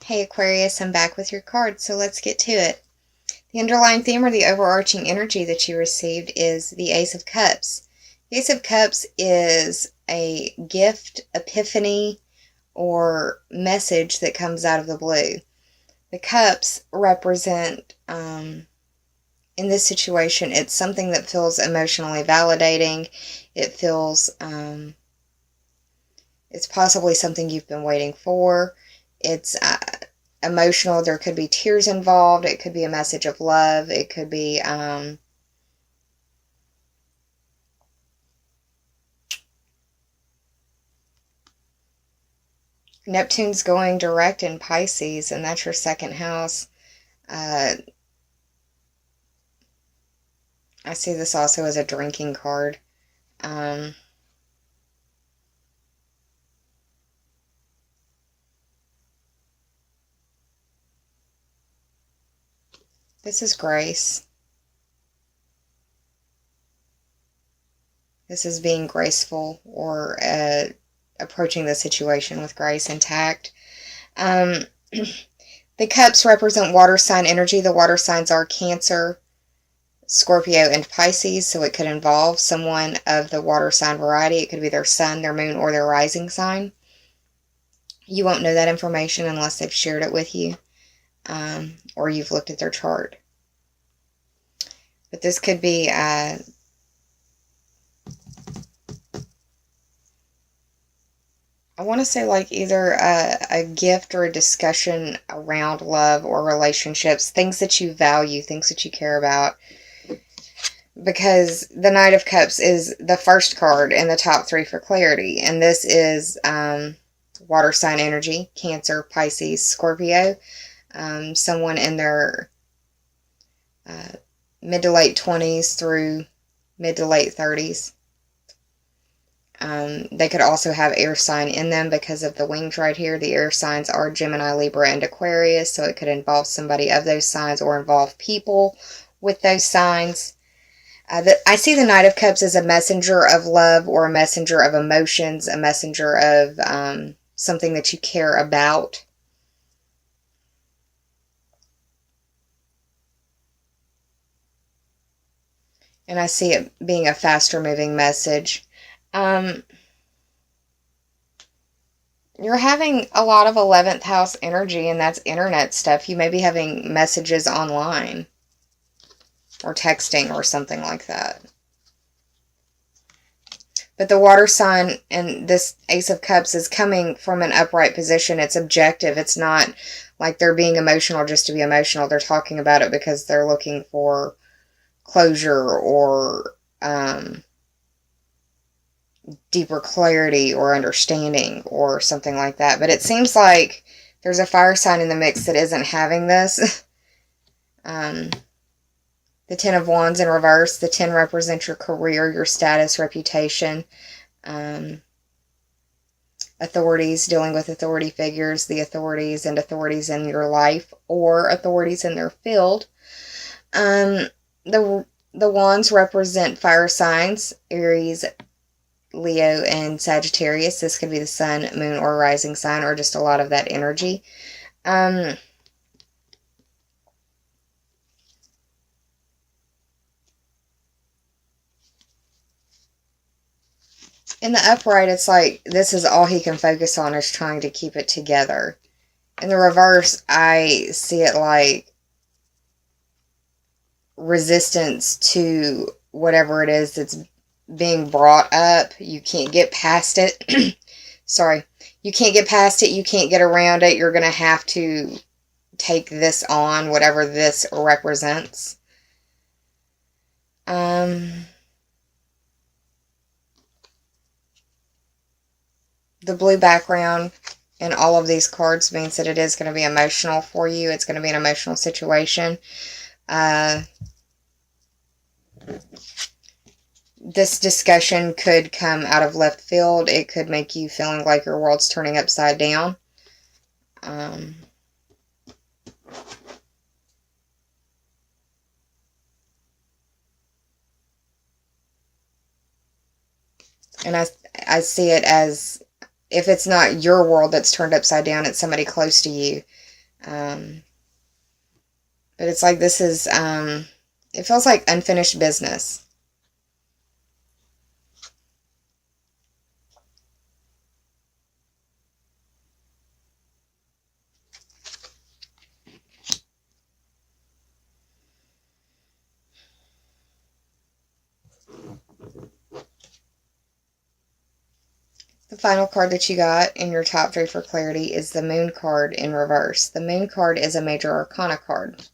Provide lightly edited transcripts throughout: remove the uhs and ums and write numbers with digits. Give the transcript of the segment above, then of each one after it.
Hey Aquarius, I'm back with your cards, so let's get to it. The underlying theme or the overarching energy that you received is the Ace of Cups. The Ace of Cups is a gift, epiphany, or message that comes out of the blue. The cups represent, in this situation, it's something that feels emotionally validating. It feels, it's possibly something you've been waiting for. It's emotional. There could be tears involved. It could be a message of love. It could be Neptune's going direct in Pisces, and that's your second house. I see this also as a drinking card. This is grace. This is being graceful or approaching the situation with grace and tact. The cups represent water sign energy. The water signs are Cancer, Scorpio, and Pisces, so it could involve someone of the water sign variety. It could be their sun, their moon, or their rising sign. You won't know that information unless they've shared it with you, or you've looked at their chart. But this could be I want to say like either a gift or a discussion around love or relationships, things that you value, things that you care about. Because the Knight of Cups is the first card in the top three for clarity. And this is water sign energy, Cancer, Pisces, Scorpio. Someone in their mid to late 20s through mid to late 30s. They could also have air sign in them because of the wings right here. The air signs are Gemini, Libra, and Aquarius, so it could involve somebody of those signs or involve people with those signs. I see the Knight of Cups as a messenger of love or a messenger of emotions, a messenger of something that you care about. And I see it being a faster moving message. You're having a lot of 11th house energy, and that's internet stuff. You may be having messages online or texting or something like that. But the water sign and this Ace of Cups is coming from an upright position. It's objective. It's not like they're being emotional just to be emotional. They're talking about it because they're looking for closure or deeper clarity or understanding or something like that. But it seems like there's a fire sign in the mix that isn't having this. The Ten of Wands in reverse. The 10 represents your career, your status, reputation, authorities, dealing with authority figures, the authorities and authorities in your life or authorities in their field. The Wands represent fire signs, Aries, Leo, and Sagittarius. This could be the sun, moon, or rising sign, or just a lot of that energy. In the upright, it's like this is all he can focus on is trying to keep it together. In the reverse, I see it like resistance to whatever it is that's being brought up. You can't get past it. Sorry. You can't get past it. You can't get around it. You're going to have to take this on, whatever this represents. The blue background in all of these cards means that it is going to be emotional for you. It's going to be an emotional situation. This discussion could come out of left field. It could make you feeling like your world's turning upside down. And I see it as, if it's not your world that's turned upside down, it's somebody close to you But it's like this is, it feels like unfinished business. The final card that you got in your top 3 for clarity is the Moon card in reverse. The Moon card is a major arcana card.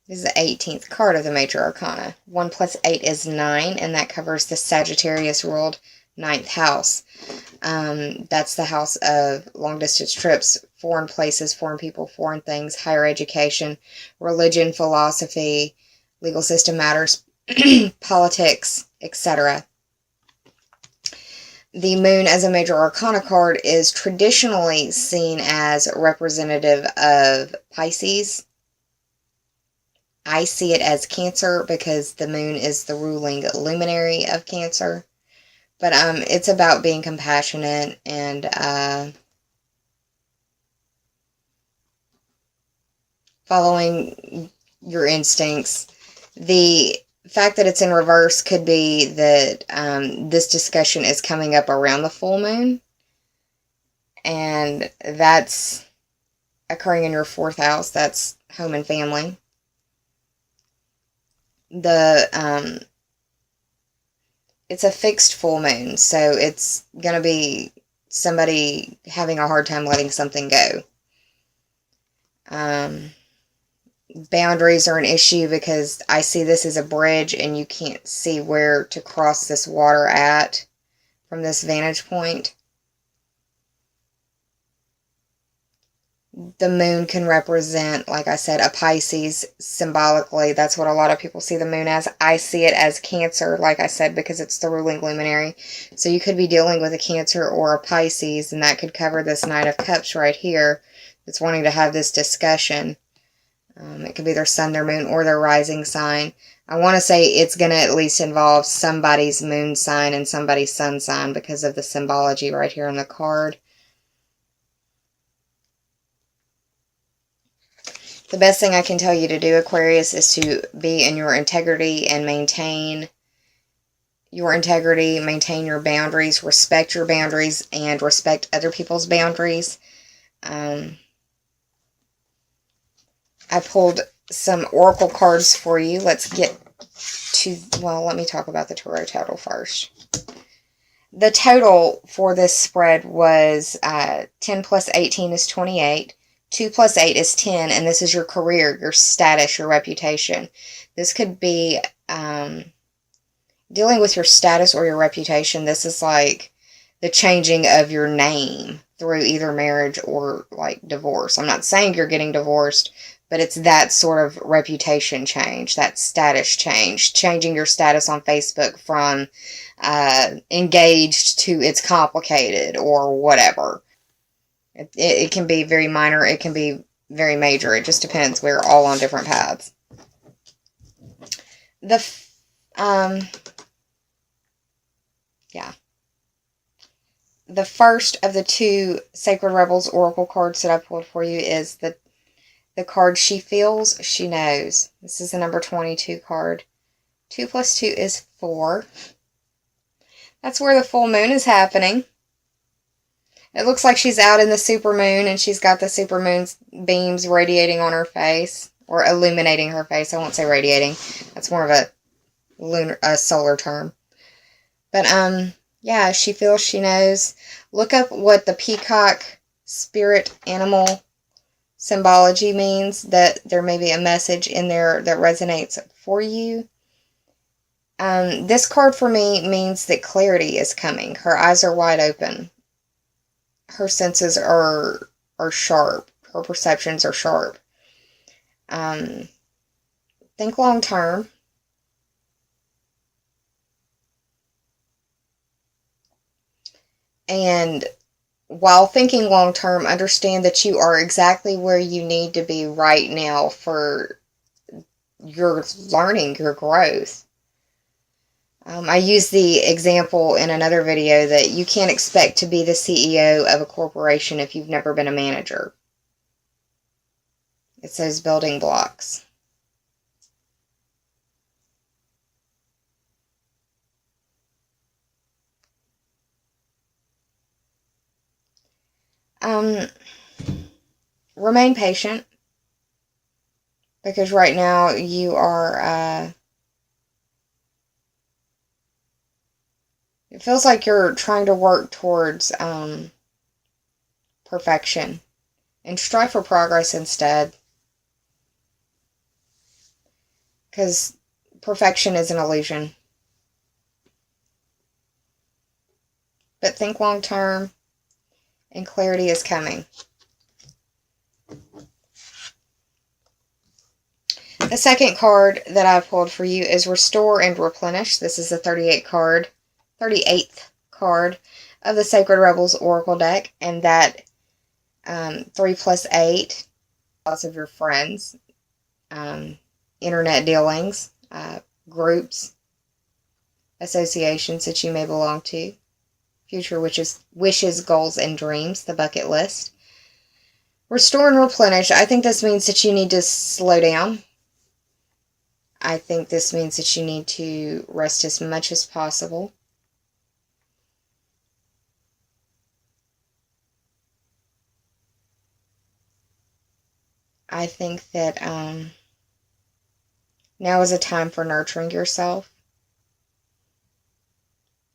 It is the 18th card of the major arcana. 1 plus 8 is 9, and that covers the Sagittarius ruled 9th house. That's the house of long distance trips, foreign places, foreign people, foreign things, higher education, religion, philosophy, legal system matters, politics, etc. The Moon as a major arcana card is traditionally seen as representative of Pisces. I see it as Cancer because the Moon is the ruling luminary of Cancer. But it's about being compassionate and following your instincts. The fact that it's in reverse could be that this discussion is coming up around the full moon, and that's occurring in your 4th house. That's home and family. It's a fixed full moon, so it's gonna be somebody having a hard time letting something go. Boundaries are an issue because I see this as a bridge and you can't see where to cross this water at from this vantage point. The moon can represent, like I said, a Pisces symbolically. That's what a lot of people see the moon as. I see it as Cancer, like I said, because it's the ruling luminary. So you could be dealing with a Cancer or a Pisces, and that could cover this Knight of Cups right here that's wanting to have this discussion. It could be their sun, their moon, or their rising sign. I want to say it's going to at least involve somebody's moon sign and somebody's sun sign because of the symbology right here on the card. The best thing I can tell you to do, Aquarius, is to be in your integrity and maintain your integrity, maintain your boundaries, respect your boundaries, and respect other people's boundaries. I pulled some oracle cards for you. Let's get to, well, let me talk about the tarot total first. The total for this spread was 10 plus 18 is 28. 2 plus 8 is 10, and this is your career, your status, your reputation. This could be dealing with your status or your reputation. This is like the changing of your name through either marriage or like divorce. I'm not saying you're getting divorced, but it's that sort of reputation change, that status change, changing your status on Facebook from engaged to it's complicated or whatever. It can be very minor. It can be very major. It just depends. We're all on different paths. The first of the 2 Sacred Rebels Oracle cards that I pulled for you is the card She Feels, She Knows. This is the number 22 card. 2 plus 2 is 4. That's where the full moon is happening. It looks like she's out in the supermoon, and she's got the supermoon's beams radiating on her face, or illuminating her face. I won't say radiating. That's more of a solar term. But, yeah, she feels, she knows. Look up what the peacock spirit animal symbology means, that there may be a message in there that resonates for you. This card for me means that clarity is coming. Her eyes are wide open. Her senses are sharp. Her perceptions are sharp. Think long term. And while thinking long term, understand that you are exactly where you need to be right now for your learning, your growth. I used the example in another video that you can't expect to be the CEO of a corporation if you've never been a manager. It's those building blocks. Remain patient, because right now you are, it feels like you're trying to work towards perfection, and strive for progress instead, because perfection is an illusion. But think long term, and clarity is coming. The second card that I pulled for you is Restore and Replenish. This is the 38th card of the Sacred Rebels Oracle deck, and that 3 plus 8, lots of your friends, internet dealings, groups, associations that you may belong to, future wishes, goals, and dreams, the bucket list. Restore and replenish. I think this means that you need to slow down. I think this means that you need to rest as much as possible. I think that now is a time for nurturing yourself.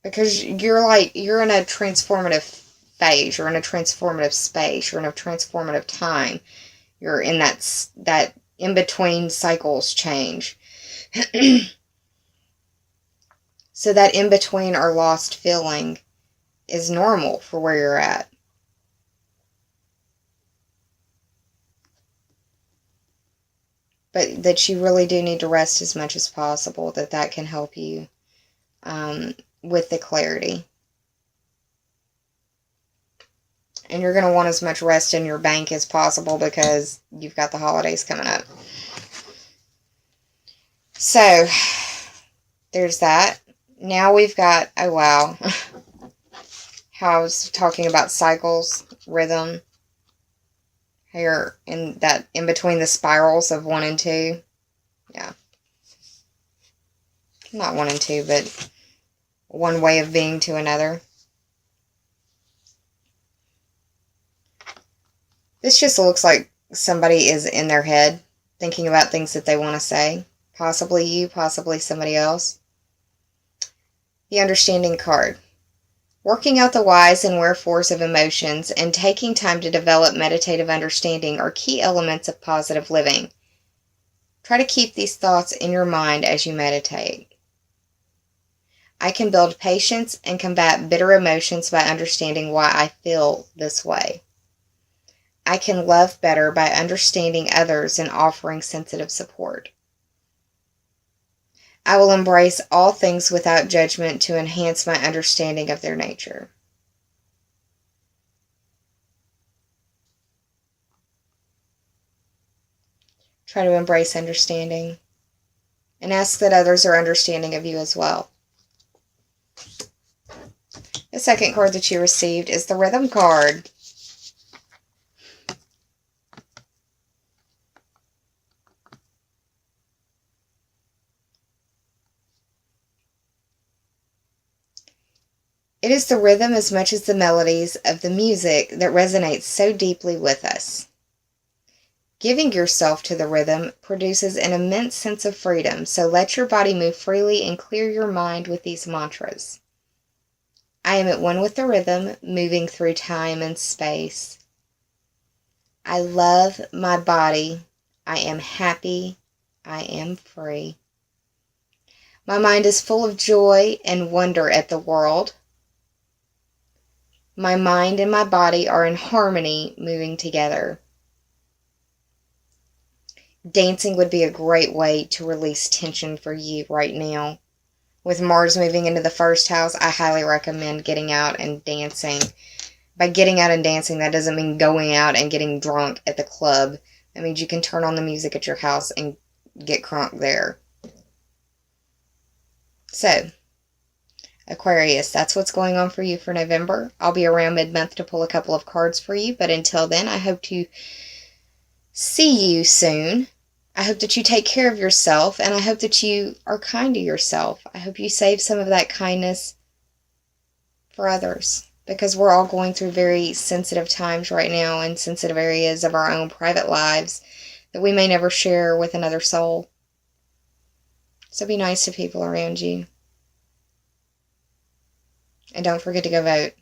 Because you're in a transformative phase. You're in a transformative space. You're in a transformative time. You're in that in-between cycles change. So that in-between or lost feeling is normal for where you're at. But that you really do need to rest as much as possible, that can help you with the clarity. And you're going to want as much rest in your bank as possible because you've got the holidays coming up. So, there's that. Now we've got, oh wow, how I was talking about cycles, rhythm, here in between the spirals of 1 and 2. Yeah. Not 1 and 2, but one way of being to another. This just looks like somebody is in their head thinking about things that they want to say. Possibly you, possibly somebody else. The Understanding card. Working out the whys and wherefores of emotions and taking time to develop meditative understanding are key elements of positive living. Try to keep these thoughts in your mind as you meditate. I can build patience and combat bitter emotions by understanding why I feel this way. I can love better by understanding others and offering sensitive support. I will embrace all things without judgment to enhance my understanding of their nature. Try to embrace understanding and ask that others are understanding of you as well. The second card that you received is the Rhythm card. It is the rhythm as much as the melodies of the music that resonates so deeply with us. Giving yourself to the rhythm produces an immense sense of freedom, so let your body move freely and clear your mind with these mantras. I am at one with the rhythm, moving through time and space. I love my body. I am happy. I am free. My mind is full of joy and wonder at the world. My mind and my body are in harmony, moving together. Dancing would be a great way to release tension for you right now. With Mars moving into the first house, I highly recommend getting out and dancing. By getting out and dancing, that doesn't mean going out and getting drunk at the club. That means you can turn on the music at your house and get crunk there. So, Aquarius, that's what's going on for you for November. I'll be around mid-month to pull a couple of cards for you, but until then, I hope to see you soon. I hope that you take care of yourself, and I hope that you are kind to yourself. I hope you save some of that kindness for others, because we're all going through very sensitive times right now and sensitive areas of our own private lives that we may never share with another soul. So be nice to people around you. And don't forget to go vote.